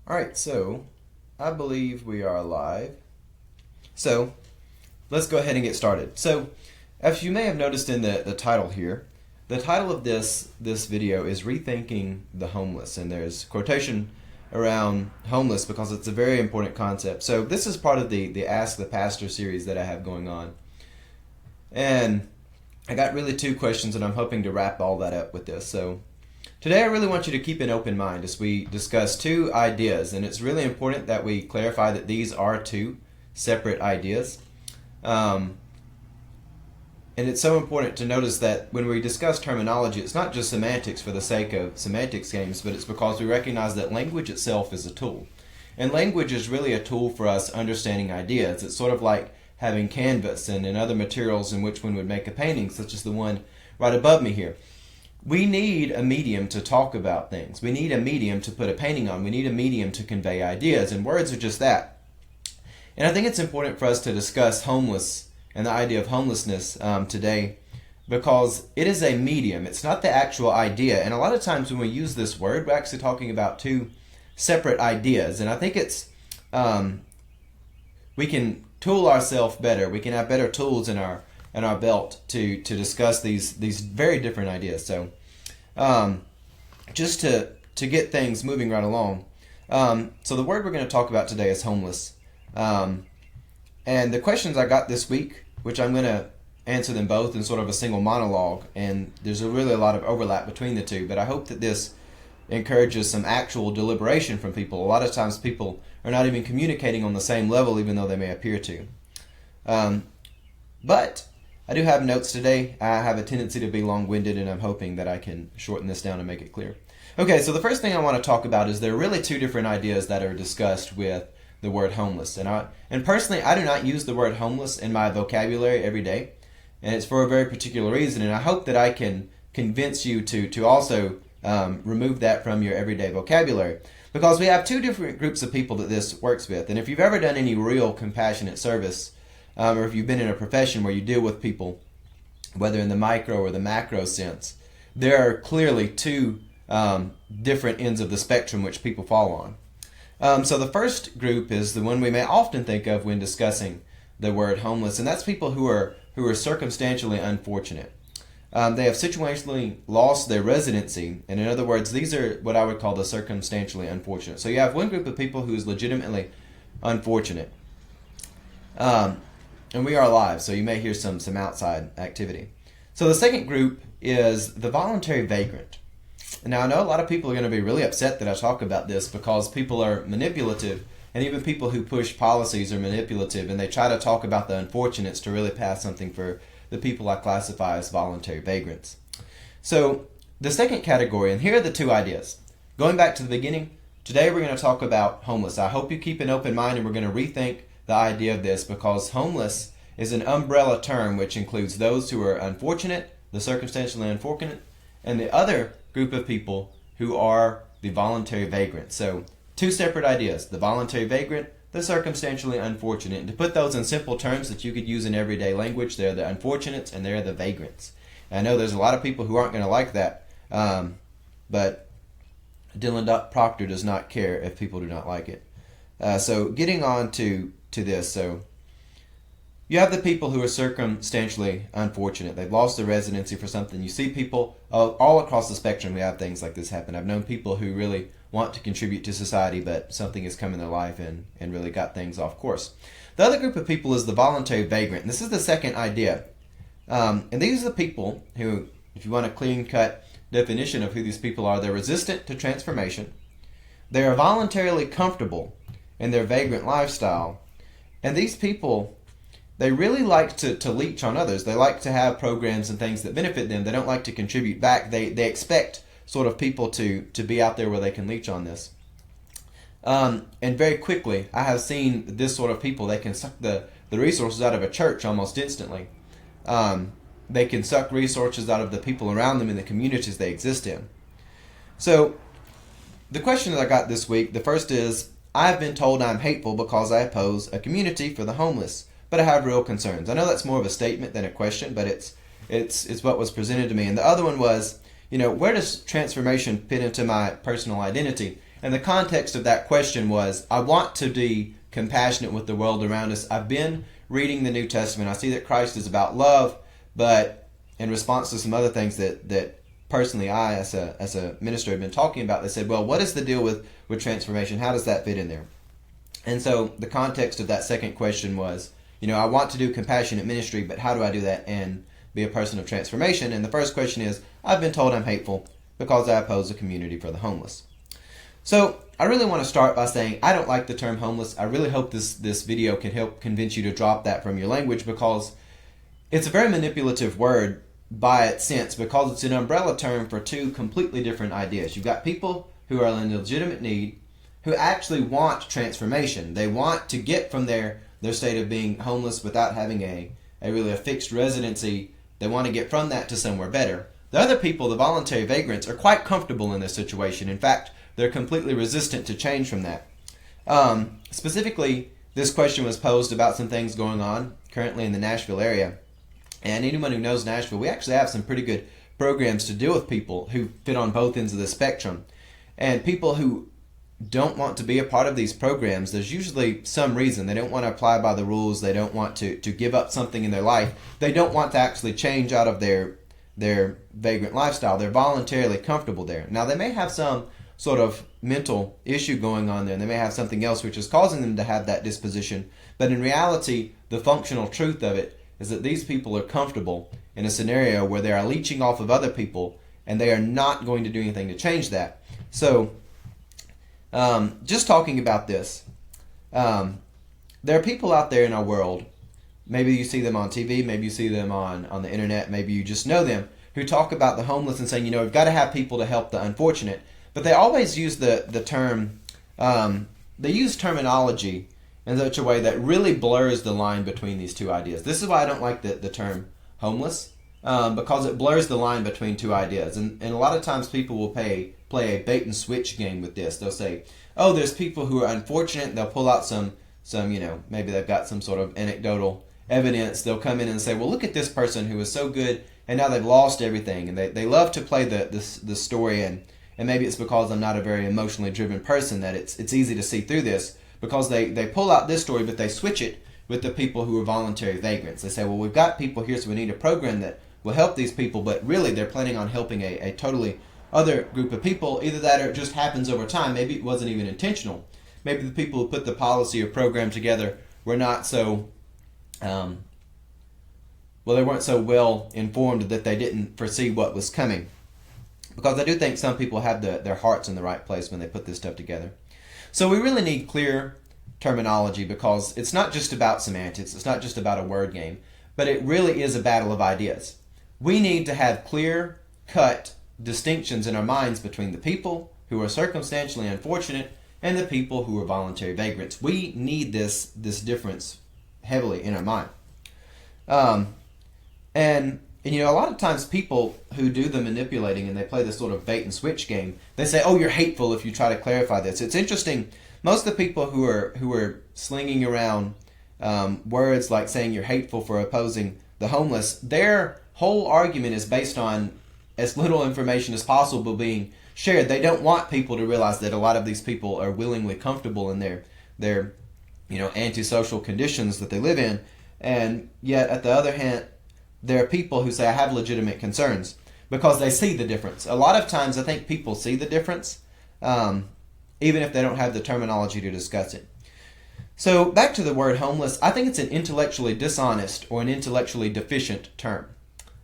Alright, so I believe we are live. So let's go ahead and get started. So as you may have noticed in the title here, the title of this video is Rethinking the Homeless, and there's quotation around homeless because it's a very important concept. So this is part of the Ask the Pastor series that I have going on. And I got really two questions, and I'm hoping to wrap all that up with this. So today I really want you to keep an open mind as we discuss two ideas, and it's really important that we clarify that these are two separate ideas. And it's so important to notice that when we discuss terminology, it's not just semantics for the sake of semantics games, but it's because we recognize that language itself is a tool. And language is really a tool for us understanding ideas. It's sort of like having canvas and other materials in which one would make a painting, such as the one right above me here. We need a medium to talk about things. We need a medium to put a painting on. We need a medium to convey ideas, and words are just that. And I think it's important for us to discuss homeless and the idea of homelessness today, because it is a medium. It's not the actual idea. And a lot of times when we use this word, we're actually talking about two separate ideas. And I think it's we can tool ourselves better. We can have better tools in our belt to discuss these very different ideas. So just to get things moving right along. So the word we're going to talk about today is homeless. And the questions I got this week, which I'm going to answer them both in sort of a single monologue, and there's really a lot of overlap between the two, but I hope that this encourages some actual deliberation from people. A lot of times people are not even communicating on the same level, even though they may appear to. But I do have notes today. I have a tendency to be long-winded, and I'm hoping that I can shorten this down and make it clear. Okay, so the first thing I want to talk about is there are really two different ideas that are discussed with the word homeless. And personally, I do not use the word homeless in my vocabulary every day, and it's for a very particular reason, and I hope that I can convince you to also remove that from your everyday vocabulary, because we have two different groups of people that this works with. And if you've ever done any real compassionate service, or if you've been in a profession where you deal with people, whether in the micro or the macro sense, there are clearly two different ends of the spectrum which people fall on. So the first group is the one we may often think of when discussing the word homeless, and that's people who are circumstantially unfortunate. They have situationally lost their residency, and in other words, these are what I would call the circumstantially unfortunate. So you have one group of people who is legitimately unfortunate. And we are alive, so you may hear some outside activity. So the second group is the voluntary vagrant. Now, I know a lot of people are going to be really upset that I talk about this, because people are manipulative, and even people who push policies are manipulative, and they try to talk about the unfortunates to really pass something for the people I classify as voluntary vagrants. So the second category, and here are the two ideas. Going back to the beginning, today we're going to talk about homeless. I hope you keep an open mind, and we're going to rethink the idea of this, because homeless is an umbrella term which includes those who are unfortunate, the circumstantially unfortunate, and the other group of people who are the voluntary vagrant. So two separate ideas, the voluntary vagrant, the circumstantially unfortunate. And to put those in simple terms that you could use in everyday language, they're the unfortunates and they're the vagrants. And I know there's a lot of people who aren't going to like that, but Proctor does not care if people do not like it. So getting on to this, so you have the people who are circumstantially unfortunate. They've lost their residency for something. You see people all across the spectrum. We have things like this happen. I've known people who really want to contribute to society, but something has come in their life and really got things off course. The other group of people is the voluntary vagrant. And this is the second idea. And these are the people who, if you want a clean-cut definition of who these people are, they're resistant to transformation. They are voluntarily comfortable in their vagrant lifestyle. And these people, they really like to leech on others. They like to have programs and things that benefit them. They don't like to contribute back. They expect sort of people to be out there where they can leech on this. And very quickly, I have seen this sort of people, they can suck the resources out of a church almost instantly. They can suck resources out of the people around them in the communities they exist in. So the question that I got this week, the first is, I've been told I'm hateful because I oppose a community for the homeless, but I have real concerns. I know that's more of a statement than a question, but it's what was presented to me. And the other one was, where does transformation fit into my personal identity? And the context of that question was, I want to be compassionate with the world around us. I've been reading the New Testament. I see that Christ is about love, but in response to some other things that personally I, as a minister, have been talking about, they said, well, what is the deal with transformation? How does that fit in there? And so the context of that second question was, I want to do compassionate ministry, but how do I do that and be a person of transformation? And the first question is, I've been told I'm hateful because I oppose a community for the homeless. So I really want to start by saying I don't like the term homeless. I really hope this video can help convince you to drop that from your language, because it's a very manipulative word by its sense, because it's an umbrella term for two completely different ideas. You've got people who are in legitimate need, who actually want transformation. They want to get from their state of being homeless without having a really fixed residency. They want to get from that to somewhere better. The other people, the voluntary vagrants, are quite comfortable in this situation. In fact, they're completely resistant to change from that. Specifically, this question was posed about some things going on currently in the Nashville area. And anyone who knows Nashville, we actually have some pretty good programs to deal with people who fit on both ends of the spectrum. And people who don't want to be a part of these programs, there's usually some reason. They don't want to apply by the rules. They don't want to give up something in their life. They don't want to actually change out of their vagrant lifestyle. They're voluntarily comfortable there. Now, they may have some sort of mental issue going on there, and they may have something else which is causing them to have that disposition. But in reality, the functional truth of it is that these people are comfortable in a scenario where they are leeching off of other people, and they are not going to do anything to change that. So, just talking about this, there are people out there in our world, maybe you see them on TV, maybe you see them on the internet, maybe you just know them, who talk about the homeless and saying, we've got to have people to help the unfortunate. But they always use the term, they use terminology in such a way that really blurs the line between these two ideas. This is why I don't like the term homeless, because it blurs the line between two ideas. And a lot of times people will play a bait and switch game with this. They'll say, oh, there's people who are unfortunate. They'll pull out some maybe they've got some sort of anecdotal evidence. They'll come in and say, well, look at this person who was so good, and now they've lost everything. And they love to play the story, and maybe it's because I'm not a very emotionally driven person that it's easy to see through this, because they pull out this story, but they switch it with the people who are voluntary vagrants. They say, well, we've got people here, so we need a program that will help these people, but really they're planning on helping a totally other group of people. Either that or it just happens over time. Maybe it wasn't even intentional. Maybe the people who put the policy or program together were not so, they weren't so well informed that they didn't foresee what was coming. Because I do think some people have their hearts in the right place when they put this stuff together. So we really need clear terminology, because it's not just about semantics, it's not just about a word game, but it really is a battle of ideas. We need to have clear-cut distinctions in our minds between the people who are circumstantially unfortunate and the people who are voluntary vagrants. We need this difference heavily in our mind. And a lot of times people who do the manipulating and they play this sort of bait and switch game, they say, oh, you're hateful if you try to clarify this. It's interesting. Most of the people who are slinging around words like saying you're hateful for opposing the homeless, their whole argument is based on as little information as possible being shared. They don't want people to realize that a lot of these people are willingly comfortable in their antisocial conditions that they live in. And yet, at the other hand, there are people who say, I have legitimate concerns, because they see the difference. A lot of times I think people see the difference, even if they don't have the terminology to discuss it. So back to the word homeless, I think it's an intellectually dishonest or an intellectually deficient term,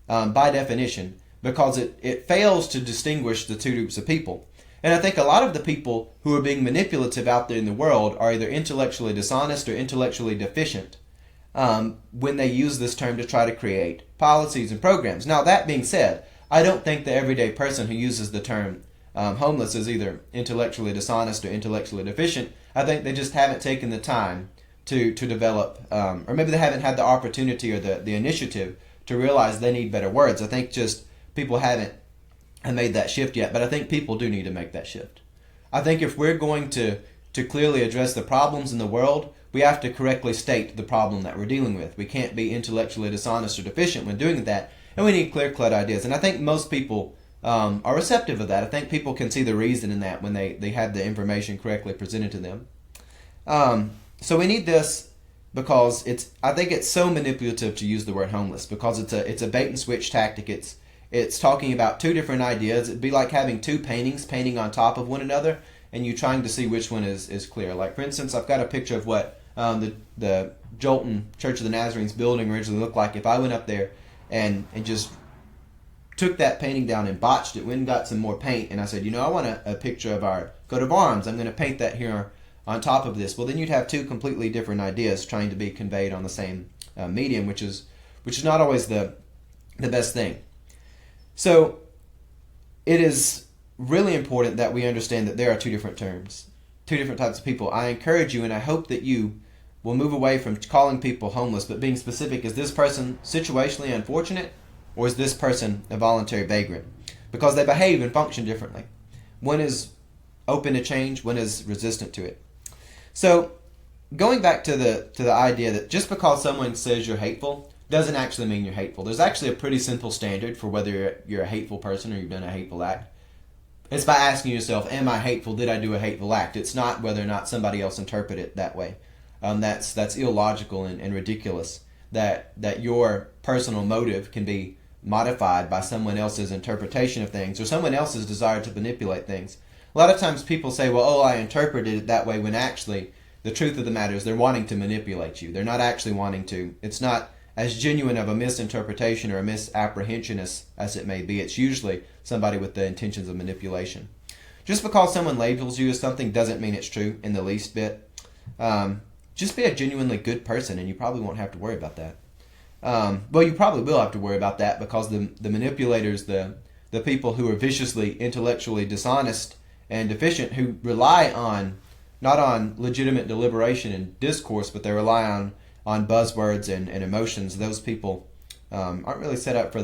by definition, because it fails to distinguish the two groups of people. And I think a lot of the people who are being manipulative out there in the world are either intellectually dishonest or intellectually deficient when they use this term to try to create policies and programs. Now, that being said, I don't think the everyday person who uses the term homeless is either intellectually dishonest or intellectually deficient. I think they just haven't taken the time to develop, or maybe they haven't had the opportunity or the initiative to realize they need better words. I think just people haven't made that shift yet, but I think people do need to make that shift. I think if we're going to clearly address the problems in the world, we have to correctly state the problem that we're dealing with. We can't be intellectually dishonest or deficient when doing that, and we need clear-cut ideas. And I think most people are receptive of that. I think people can see the reason in that when they have the information correctly presented to them. So we need this because I think it's so manipulative to use the word homeless, because it's a bait and switch tactic. It's talking about two different ideas. It'd be like having two paintings painting on top of one another, and you trying to see which one is clear. Like, for instance, I've got a picture of what the Jolton Church of the Nazarenes building originally looked like. If I went up there and just took that painting down and botched it, went and got some more paint, and I said, I want a picture of our coat of arms. I'm going to paint that here on top of this. Well, then you'd have two completely different ideas trying to be conveyed on the same medium, which is not always the best thing. So it is really important that we understand that there are two different terms, two different types of people. I encourage you, and I hope that you will move away from calling people homeless, but being specific. Is this person situationally unfortunate, or is this person a voluntary vagrant? Because they behave and function differently. One is open to change, one is resistant to it. So, going back to the idea that just because someone says you're hateful doesn't actually mean you're hateful. There's actually a pretty simple standard for whether you're a hateful person or you've done a hateful act. It's by asking yourself, am I hateful? Did I do a hateful act? It's not whether or not somebody else interpreted it that way. That's illogical and ridiculous that your personal motive can be modified by someone else's interpretation of things or someone else's desire to manipulate things. A lot of times people say, well, I interpreted it that way, when actually the truth of the matter is they're wanting to manipulate you. They're not actually wanting to. It's not as genuine of a misinterpretation or a misapprehension as it may be. It's usually somebody with the intentions of manipulation. Just because someone labels you as something doesn't mean it's true in the least bit. Just be a genuinely good person and you probably won't have to worry about that. Well, you probably will have to worry about that, because the manipulators, the people who are viciously intellectually dishonest and deficient, who rely not on legitimate deliberation and discourse, but they rely on buzzwords and emotions. Those people aren't really set up for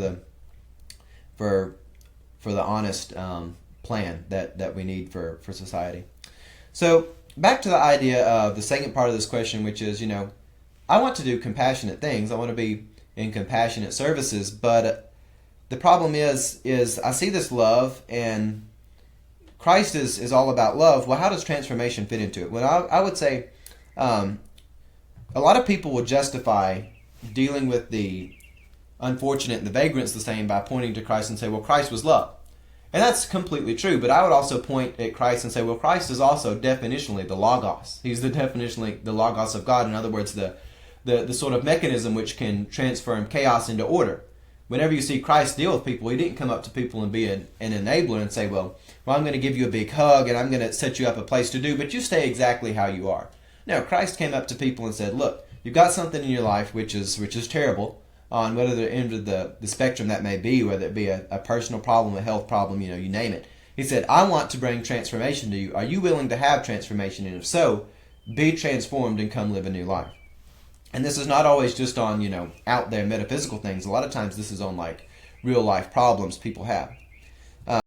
the honest plan that we need for society. So back to the idea of the second part of this question, which is, I want to do compassionate things. I want to be in compassionate services, but the problem is I see this love, and Christ is all about love. Well, how does transformation fit into it? Well, I would say a lot of people will justify dealing with the unfortunate and the vagrants the same by pointing to Christ and say, well, Christ was love. And that's completely true, but I would also point at Christ and say, well, Christ is also definitionally the Logos. He's definitionally the Logos of God. In other words, the sort of mechanism which can transform chaos into order. Whenever you see Christ deal with people, he didn't come up to people and be an enabler and say, well, I'm going to give you a big hug and I'm going to set you up a place to do, but you stay exactly how you are. No, Christ came up to people and said, look, you've got something in your life which is terrible, on whether the end of the spectrum that may be, whether it be a personal problem, a health problem, you name it. He said, I want to bring transformation to you. Are you willing to have transformation? And if so, be transformed and come live a new life. And this is not always just on, out there metaphysical things. A lot of times this is on like real life problems people have.